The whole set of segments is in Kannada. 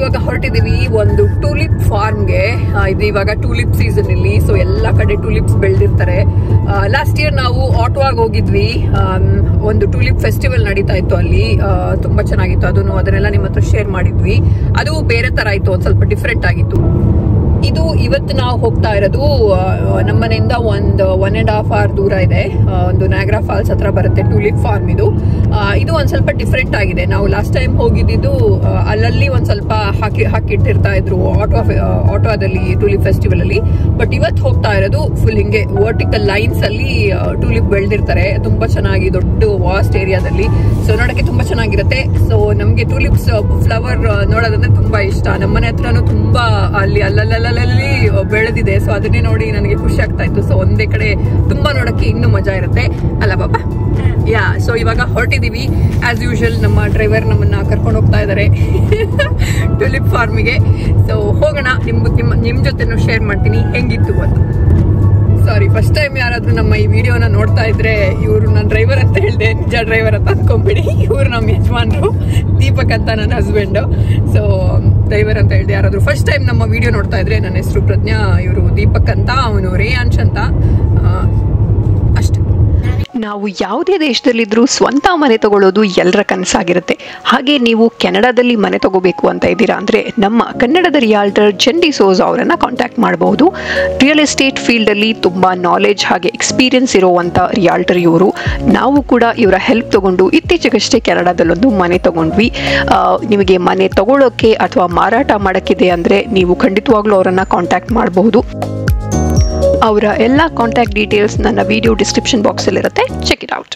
ಇವಾಗ ಹೊರಟಿದೀವಿ ಒಂದು ಟೂಲಿಪ್ ಫಾರ್ಮ್ಗೆ. ಇದು ಇವಾಗ ಟೂಲಿಪ್ ಸೀಸನ್ ಇಲ್ಲಿ, ಸೊ ಎಲ್ಲಾ ಕಡೆ ಟೂಲಿಪ್ಸ್ ಬೆಳೆದಿರ್ತಾರೆ. ಲಾಸ್ಟ್ ಇಯರ್ ನಾವು ಆಟೋವಾಗಿ ಹೋಗಿದ್ವಿ. ಒಂದು ಟೂಲಿಪ್ ಫೆಸ್ಟಿವಲ್ ನಡೀತಾ ಇತ್ತು ಅಲ್ಲಿ, ತುಂಬಾ ಚೆನ್ನಾಗಿತ್ತು. ಅದನ್ನೆಲ್ಲ ನಿಮ್ಮ ಹತ್ರ ಶೇರ್ ಮಾಡಿದ್ವಿ. ಅದು ಬೇರೆ ತರ ಇತ್ತು, ಒಂದ್ ಸ್ವಲ್ಪ ಡಿಫ್ರೆಂಟ್ ಆಗಿತ್ತು. ಇದು ಇವತ್ತು ನಾವು ಹೋಗ್ತಾ ಇರೋದು ನಮ್ಮನೆಯಿಂದ ಒಂದು 1.5 hour ದೂರ ಇದೆ. ಒಂದು ನಯಾಗ್ರಾ ಫಾಲ್ಸ್ ಹತ್ರ ಬರುತ್ತೆ ಟೂಲಿಪ್ ಫಾರ್ಮ್. ಇದು ಒಂದ್ ಸ್ವಲ್ಪ ಡಿಫ್ರೆಂಟ್ ಆಗಿದೆ. ನಾವು ಲಾಸ್ಟ್ ಟೈಮ್ ಹೋಗಿದ್ದು ಅಲ್ಲಲ್ಲಿ ಒಂದ್ ಸ್ವಲ್ಪ ಹಾಕಿಟ್ಟಿರ್ತಾ ಇದ್ರು ಆಟೋದಲ್ಲಿ ಟೂಲಿಪ್ ಫೆಸ್ಟಿವಲ್ ಅಲ್ಲಿ. ಬಟ್ ಇವತ್ತು ಹೋಗ್ತಾ ಇರೋದು ಫುಲ್ ಹಿಂಗೆ ವರ್ಟಿಕಲ್ ಲೈನ್ಸ್ ಅಲ್ಲಿ ಟೂಲಿಪ್ ಬೆಳೆದಿರ್ತಾರೆ. ತುಂಬಾ ಚೆನ್ನಾಗಿ ದೊಡ್ಡ ವಾಸ್ಟ್ ಏರಿಯಾದಲ್ಲಿ. ಸೊ ನೋಡಕ್ಕೆ ತುಂಬಾ ಚೆನ್ನಾಗಿರುತ್ತೆ. ಸೊ ನಮ್ಗೆ ಟೂಲಿಪ್ಸ್ ಫ್ಲವರ್ ನೋಡೋದಂದ್ರೆ ತುಂಬಾ ಇಷ್ಟ. ನಮ್ಮನೆ ಹತ್ರನೂ ತುಂಬಾ ಅಲ್ಲಲ್ಲಿ ಬೆಳೆದಿದೆ. ಸೊ ಅದನ್ನೇ ನೋಡಿ ನನಗೆ ಖುಷಿ ಆಗ್ತಾ ಇತ್ತು. ಸೊ ಒಂದೇ ಕಡೆ ತುಂಬಾ ನೋಡಕ್ಕೆ ಇನ್ನೂ ಮಜಾ ಇರುತ್ತೆ ಅಲ್ಲ ಬಾಬಾ? ಯಾ. ಸೊ ಇವಾಗ ಹೊರಟಿದೀವಿ. ಆಸ್ ಯೂಶುವಲ್ ನಮ್ಮ ಡ್ರೈವರ್ ನಮ್ಮನ್ನ ಕರ್ಕೊಂಡು ಹೋಗ್ತಾ ಇದ್ದಾರೆ ಟುಲಿಪ್ ಫಾರ್ಮಿಗೆ. ಸೊ ಹೋಗೋಣ, ನಿಮ್ ಜೊತೆನೂ ಶೇರ್ ಮಾಡ್ತೀನಿ ಹೆಂಗಿತ್ತು ಅಂತ. ಸಾರಿ, ಫಸ್ಟ್ ಟೈಮ್ ಯಾರಾದ್ರೂ ನಮ್ಮ ಈ ವಿಡಿಯೋನ ನೋಡ್ತಾ ಇದ್ರೆ ಇವರು ನನ್ನ ಡ್ರೈವರ್ ಅಂತ ಹೇಳಿದೆ, ನಿಜ ಡ್ರೈವರ್ ಅಂತ ಅನ್ಕೊಂಬಿಡಿ. ಇವರು ನಮ್ಮ ಯಜಮಾನ್ರು, ದೀಪಕ್ ಅಂತ ನನ್ನ ಹಸ್ಬೆಂಡ್. ಸೊ ಡ್ರೈವರ್ ಅಂತ ಹೇಳಿದೆ. ಯಾರಾದ್ರೂ ಫಸ್ಟ್ ಟೈಮ್ ನಮ್ಮ ವಿಡಿಯೋ ನೋಡ್ತಾ ಇದ್ರೆ ನನ್ನ ಹೆಸರು ಪ್ರಜ್ಞಾ, ಇವರು ದೀಪಕ್ ಅಂತ, ಅವನು ರೇಯಾಂಶ್ ಅಂತ. ಅಷ್ಟೇ. ನಾವು ಯಾವುದೇ ದೇಶದಲ್ಲಿದ್ರೂ ಸ್ವಂತ ಮನೆ ತಗೊಳ್ಳೋದು ಎಲ್ಲರ ಕನಸಾಗಿರುತ್ತೆ. ಹಾಗೆ ನೀವು ಕೆನಡಾದಲ್ಲಿ ಮನೆ ತಗೋಬೇಕು ಅಂತ ಇದ್ದೀರಾ ಅಂದರೆ ನಮ್ಮ ಕನ್ನಡದ ರಿಯಾಲ್ಟರ್ ಡಿಸೋಜಾ ಅವರನ್ನು ಕಾಂಟ್ಯಾಕ್ಟ್ ಮಾಡಬಹುದು. ರಿಯಲ್ ಎಸ್ಟೇಟ್ ಫೀಲ್ಡಲ್ಲಿ ತುಂಬ ನಾಲೆಜ್ ಹಾಗೆ ಎಕ್ಸ್ಪೀರಿಯನ್ಸ್ ಇರುವಂಥ ರಿಯಾಲ್ಟರ್ ಇವರು. ನಾವು ಕೂಡ ಇವರ ಹೆಲ್ಪ್ ತಗೊಂಡು ಇತ್ತೀಚೆಗಷ್ಟೇ ಕೆನಡಾದಲ್ಲೊಂದು ಮನೆ ತಗೊಂಡ್ವಿ. ನಿಮಗೆ ಮನೆ ತಗೊಳ್ಳೋಕ್ಕೆ ಅಥವಾ ಮಾರಾಟ ಮಾಡೋಕ್ಕಿದೆ ಅಂದರೆ ನೀವು ಖಂಡಿತವಾಗ್ಲೂ ಅವರನ್ನು ಕಾಂಟ್ಯಾಕ್ಟ್ ಮಾಡಬಹುದು. ಅವರ ಎಲ್ಲ ಕಾಂಟ್ಯಾಕ್ಟ್ ಡೀಟೇಲ್ಸ್ ನನ್ನ ವಿಡಿಯೋ ಡಿಸ್ಕ್ರಿಪ್ಷನ್ ಬಾಕ್ಸ್ ಅಲ್ಲಿ ಇರುತ್ತೆ, ಚೆಕ್ ಇಟ್ ಔಟ್.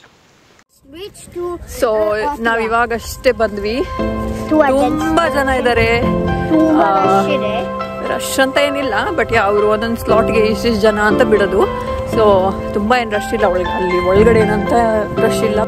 ಸೊ ನಾವ್ ಇವಾಗಷ್ಟೇ ಬಂದ್ವಿ. ತುಂಬಾ ಜನ ಇದ್ದಾರೆ. ರಶ್ ಅಂತ ಏನಿಲ್ಲ, ಬಟ್ ಅವರು ಒಂದೊಂದು ಸ್ಲಾಟ್ಗೆ ಇಷ್ಟಿಷ್ಟು ಜನ ಅಂತ ಬಿಡೋದು. ಸೊ ತುಂಬಾ ಏನ್ ರಶ್ ಇಲ್ಲ ಅಲ್ಲಿ ಒಳಗಡೆ ಏನಂತ ರಶ್ ಇಲ್ಲ.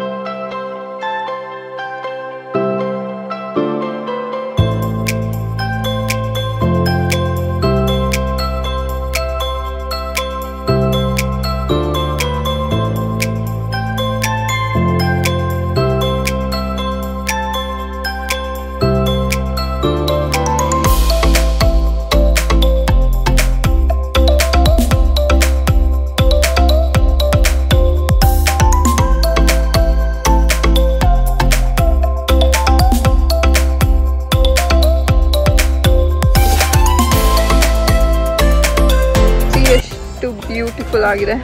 ಬ್ಯೂಟಿಫುಲ್ ಆಗಿದೆ.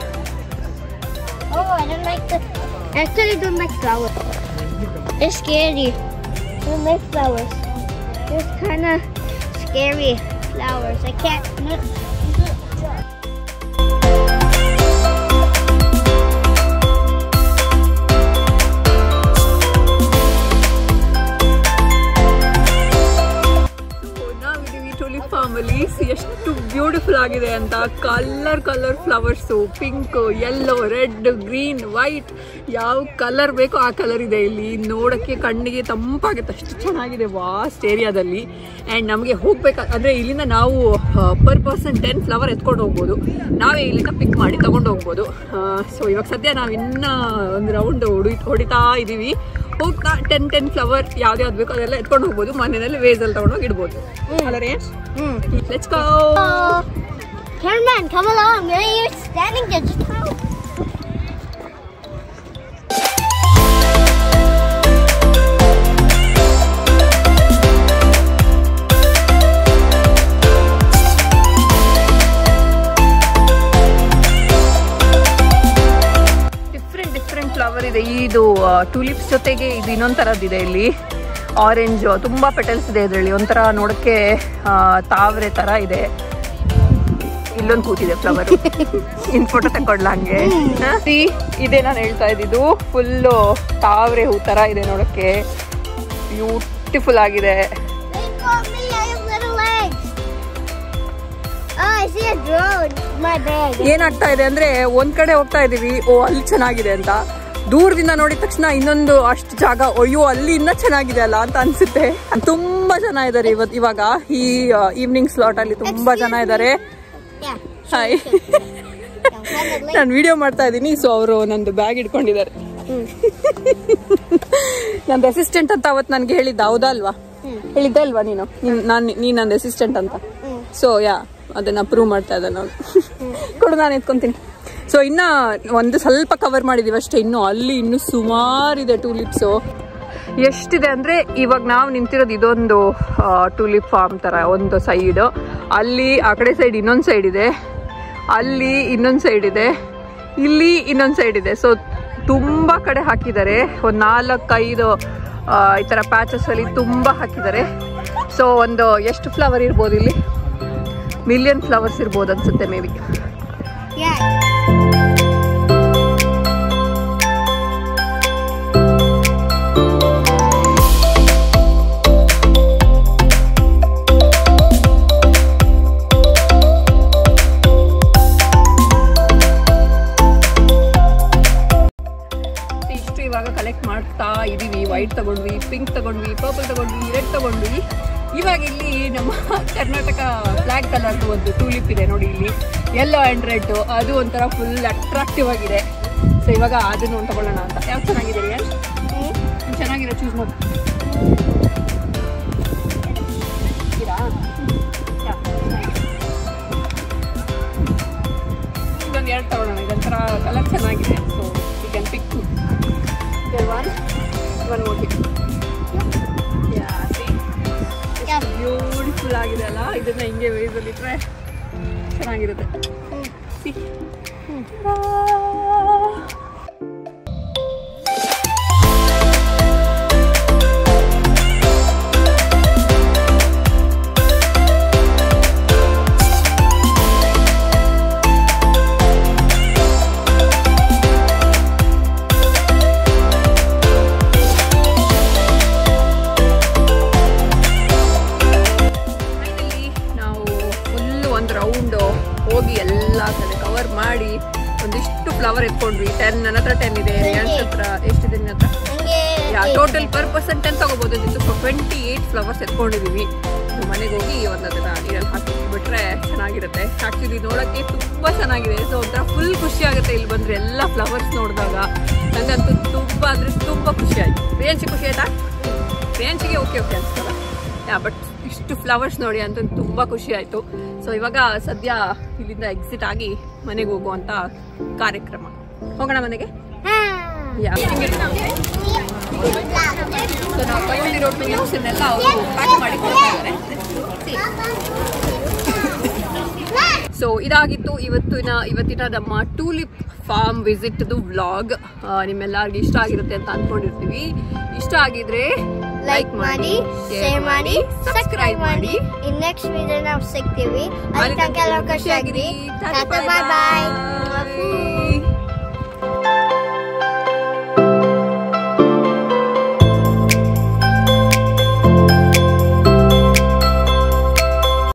Oh, I don't like the. Actually, don't like flowers. It's scary. Don't like flowers. It's kind of scary flowers. I can't. ಎಷ್ಟು ಬ್ಯೂಟಿಫುಲ್ ಆಗಿದೆ ಅಂತ. Colour flowers, pink, yellow, red, green, white, ಯಾವ ಕಲರ್ ಬೇಕೋ ಆ ಕಲರ್ ಇದೆ ಇಲ್ಲಿ. ನೋಡೋಕ್ಕೆ ಕಣ್ಣಿಗೆ ತಂಪಾಗುತ್ತೆ, ಅಷ್ಟು ಚೆನ್ನಾಗಿದೆ ವಾಸ್ಟ್ ಏರಿಯಾದಲ್ಲಿ. ಆ್ಯಂಡ್ ನಮಗೆ ಹೋಗ್ಬೇಕಾದ್ರೆ ಇಲ್ಲಿಂದ ನಾವು ಪರ್ ಪರ್ಸನ್ 10 ಫ್ಲವರ್ ಎತ್ಕೊಂಡು ಹೋಗ್ಬೋದು. ನಾವೇ ಇಲ್ಲಿಂದ ಪಿಕ್ ಮಾಡಿ ತಗೊಂಡು ಹೋಗ್ಬೋದು. ಸೊ ಇವಾಗ ಸದ್ಯ ನಾವು ಇನ್ನೂ ಒಂದು ರೌಂಡ್ ಹೊಡಿತಾ ಇದ್ದೀವಿ. ಹೋಗ್ತಾ 10 ಫ್ಲವರ್ ಯಾವ್ದು ಬೇಕೋ ಅದೆಲ್ಲ ಎತ್ಕೊಂಡು ಹೋಗ್ಬೋದು. ಮನೆಯಲ್ಲಿ ವೇಸಲ್ಲಿ ತಗೊಂಡೋಗಿ ಇಡ್ಬೋದು. ಅಲ್ಲ ರೇಷ್? Let's go. Cameraman, come along. You're standing there. Just come. Different flower ಇದೆ. ಇದು ಟೂಲಿಪ್ಸ್ ಜೊತೆಗೆ ಇದು ಇನ್ನೊಂದು ಥರದ್ದಿದೆ ಇಲ್ಲಿ. ಆರೆಂಜ್, ತುಂಬಾ ಪೆಟಲ್ಸ್ ಇದೆ ಇದರಲ್ಲಿ. ಒಂಥರ ನೋಡಕ್ಕೆ ತಾವರೆ ತರ ಇದೆ. ಇಲ್ಲೊಂದು ಕೂತಿದೆ ಫ್ಲವರ್. ಇನ್ ಫೋಟೋ ತಕೊಡ್ಲ ಹಂಗೆ? ಇದೇ ನಾನು ಹೇಳ್ತಾ ಇದ್ದಿದ್ದು. ಫುಲ್ಲು ತಾವರೆ ಹೂ ತರ ಇದೆ, ನೋಡಕ್ಕೆ ಬ್ಯೂಟಿಫುಲ್ ಆಗಿದೆ. ಏನಾಗ್ತಾ ಇದೆ ಅಂದ್ರೆ ಒಂದ್ ಕಡೆ ಹೋಗ್ತಾ ಇದೀವಿ, ಓ ಅಲ್ಲಿ ಚೆನ್ನಾಗಿದೆ ಅಂತ. ದೂರದಿಂದ ನೋಡಿದ ತಕ್ಷಣ ಇನ್ನೊಂದು ಅಷ್ಟು ಜಾಗ, ಅಯ್ಯೋ ಅಲ್ಲಿ ಇನ್ನ ಚೆನ್ನಾಗಿದೆ ಅಲ್ಲ ಅಂತ ಅನ್ಸುತ್ತೆ. ತುಂಬಾ ಜನ ಇದ್ದಾರೆ ಇವಾಗ ಈ ಈವ್ನಿಂಗ್ ಸ್ಲಾಟ್ ಅಲ್ಲಿ ತುಂಬಾ ಜನ ಇದ್ದಾರೆ. ಹಾಯ್, ನಾನು ವಿಡಿಯೋ ಮಾಡ್ತಾ ಇದ್ದೀನಿ. ಸೊ ಅವರು ನಂದು ಬ್ಯಾಗ್ ಇಟ್ಕೊಂಡಿದ್ದಾರೆ. ನಂದು ಅಸಿಸ್ಟೆಂಟ್ ಅಂತ ಅವತ್ತು ನನ್ಗೆ ಹೇಳಿದ್ದ, ಹೌದಾ ಅಲ್ವಾ? ಹೇಳಿದ್ದೆ ಅಲ್ವಾ ನೀನು ನೀನ್ ನಂದು ಅಸಿಸ್ಟೆಂಟ್ ಅಂತ. ಸೊ ಯಾ ಅದನ್ನ ಪ್ರೂವ್ ಮಾಡ್ತಾ ಇದ್ದ ನಾನು. ಕೊಡು ನಾನು ಎತ್ಕೊಂತೀನಿ. ಸೊ ಇನ್ನ ಒಂದು ಸ್ವಲ್ಪ ಕವರ್ ಮಾಡಿದೀವಿ ಅಷ್ಟೇ, ಇನ್ನೂ ಸುಮಾರಿದೆ ಟೂಲಿಪ್ಸು. ಎಷ್ಟಿದೆ ಅಂದ್ರೆ ಇವಾಗ ನಾವು ನಿಂತಿರೋದು ಇದೊಂದು ಟೂಲಿಪ್ ಫಾರ್ಮ್ ತರ ಒಂದು ಸೈಡ್, ಅಲ್ಲಿ ಆ ಕಡೆ ಸೈಡ್ ಇನ್ನೊಂದು ಸೈಡ್ ಇದೆ, ಅಲ್ಲಿ ಇನ್ನೊಂದು ಸೈಡ್ ಇದೆ, ಇಲ್ಲಿ ಇನ್ನೊಂದು ಸೈಡ್ ಇದೆ. ಸೊ ತುಂಬಾ ಕಡೆ ಹಾಕಿದ್ದಾರೆ, ಒಂದು 4-5 ಈ ತರ ಪ್ಯಾಚಸ್ ಅಲ್ಲಿ ತುಂಬಾ ಹಾಕಿದ್ದಾರೆ. ಸೊ ಒಂದು ಎಷ್ಟು ಫ್ಲವರ್ ಇರ್ಬೋದು ಇಲ್ಲಿ, 1 ಮಿಲಿಯನ್ ಫ್ಲವರ್ಸ್ ಇರ್ಬೋದು ಅನ್ಸುತ್ತೆ ಮೇ ಬಿ. ಕಲೆಕ್ಟ್ ಮಾಡ್ತಾ ಇದೀವಿ. ವೈಟ್ ತಗೊಂಡ್ವಿ, ಪಿಂಕ್ ತಗೊಂಡ್ವಿ, ಪರ್ಪಲ್ ತಗೊಂಡ್ವಿ, ರೆಡ್ ತಗೊಂಡ್ವಿ. ಇವಾಗ ಇಲ್ಲಿ ನಮ್ಮ ಕರ್ನಾಟಕ ಫ್ಲಾಗ್ ಕಲರ್ದು ಒಂದು ಟೂಲಿಪ್ ಇದೆ ನೋಡಿ, ಇಲ್ಲಿ ಯೆಲ್ಲೋ ಆ್ಯಂಡ್ ರೆಡ್, ಅದು ಒಂಥರ ಫುಲ್ ಅಟ್ರಾಕ್ಟಿವ್ ಆಗಿದೆ. ಸೊ ಇವಾಗ ಅದನ್ನು ಒಂದು ತಗೊಳ್ಳೋಣ ಅಂತ. ಯಾವ್ದು ಚೆನ್ನಾಗಿದೆ ರಿಯಲ್? ಚೆನ್ನಾಗಿರೋ ಚೂಸ್ ಮಾಡಿ. ಇದೊಂದು 2 ತಗೊಳ್ಳೋಣ. ಇದೊಂಥರ ಕಲರ್ ಚೆನ್ನಾಗಿದೆ. So you can pick two. One more hit. Yeah, see? It's beautiful ಆಗಿದೆ ಅಲ್ಲ. ಇದನ್ನ ಹಿಂಗೆ ವೇಸಲ್ಲಿ ಇಟ್ರೆ ಚೆನ್ನಾಗಿರುತ್ತೆ. See? ಹೋಗಿ ಎಲ್ಲ ಕಡೆ ಕವರ್ ಮಾಡಿ ಒಂದಿಷ್ಟು ಫ್ಲವರ್ ಎತ್ಕೊಂಡ್ವಿ. 10 ನನ್ನ ಹತ್ರ 10 ಇದೆ, ರಿಯಾನ್ಸ್ ಹತ್ರ ಎಷ್ಟಿದೆ ನಿನ್ನ ಹತ್ರ? ಟೋಟಲ್ ಪರ್ ಪರ್ಸನ್ 10 ತಗೋಬಹುದು. 28 ಫ್ಲವರ್ಸ್ ಎತ್ಕೊಂಡಿದೀವಿ. ಮನೆಗೆ ಹೋಗಿ ಅದನ್ನ ನೀರಲ್ಲಿ ಹಾಕಿ ಬಿಟ್ರೆ ಚೆನ್ನಾಗಿರುತ್ತೆ. ಆಕ್ಚುಲಿ ನೋಡಕ್ಕೆ ತುಂಬಾ ಚೆನ್ನಾಗಿದೆ. ಸೊ ಒಂಥರ ಫುಲ್ ಖುಷಿ ಆಗುತ್ತೆ ಇಲ್ಲಿ ಬಂದ್ರೆ ಎಲ್ಲ ಫ್ಲವರ್ಸ್ ನೋಡಿದಾಗ. ನಂಗಂತೂ ತುಂಬಾ ಅಂದ್ರೆ ತುಂಬಾ ಖುಷಿ ಆಯ್ತು. ರಿಯಾನ್ಸಿಗೆ ಖುಷಿ ಆಯ್ತಾ? ರಿಯಾನ್ಸಿಗೆ ಓಕೆ ಅನ್ಸ್ತಲ್ಲ. ಬಟ್ ಇಷ್ಟು ಫ್ಲವರ್ಸ್ ನೋಡಿ ಅಂತ ತುಂಬಾ ಖುಷಿ ಆಯ್ತು. ಸೊ ಇವಾಗ ಸದ್ಯ ಇಲ್ಲಿಂದ ಎಕ್ಸಿಟ್ ಆಗಿ ಮನೆಗೆ ಹೋಗುವಂತ ಕಾರ್ಯಕ್ರಮ. ಹೋಗೋಣ ಮನೆಗೆ. ಸೊ ನಾವು ತಗೊಂಡಿರೋ ಟೂಲಿಪ್ಸನ್ನೆಲ್ಲ ಅವರು ಪ್ಯಾಕ್ ಮಾಡಿ ಕೊಡ್ತಾ ಇದ್ದಾರೆ. ಸೊ ಇದಾಗಿತ್ತು ಇವತ್ತಿನ ನಮ್ಮ ಟೂಲಿಪ್ ಫಾರ್ಮ್ ವಿಸಿಟ್ದು ವ್ಲಾಗ್. ನಿಮ್ಮೆಲ್ಲರಿಗೂ ಇಷ್ಟ ಆಗಿರುತ್ತೆ ಅಂತ ಅನ್ಕೊಂಡಿರ್ತೀವಿ. ಇಷ್ಟ ಆಗಿದ್ರೆ ಲೈಕ್ ಮಾಡಿ, ಶೇರ್ ಮಾಡಿ, ಸಬ್ಸ್ಕ್ರೈಬ್ ಮಾಡಿ. ನೆಕ್ಸ್ಟ್ ವಿಡಿಯೋ ನಾವು ಸಿಗ್ತೀವಿ. ಅಲ್ಲಿ ತನಕ ಖುಷಿಯಾಗಿರಿ. ಬಾಯ್ ಬಾಯ್.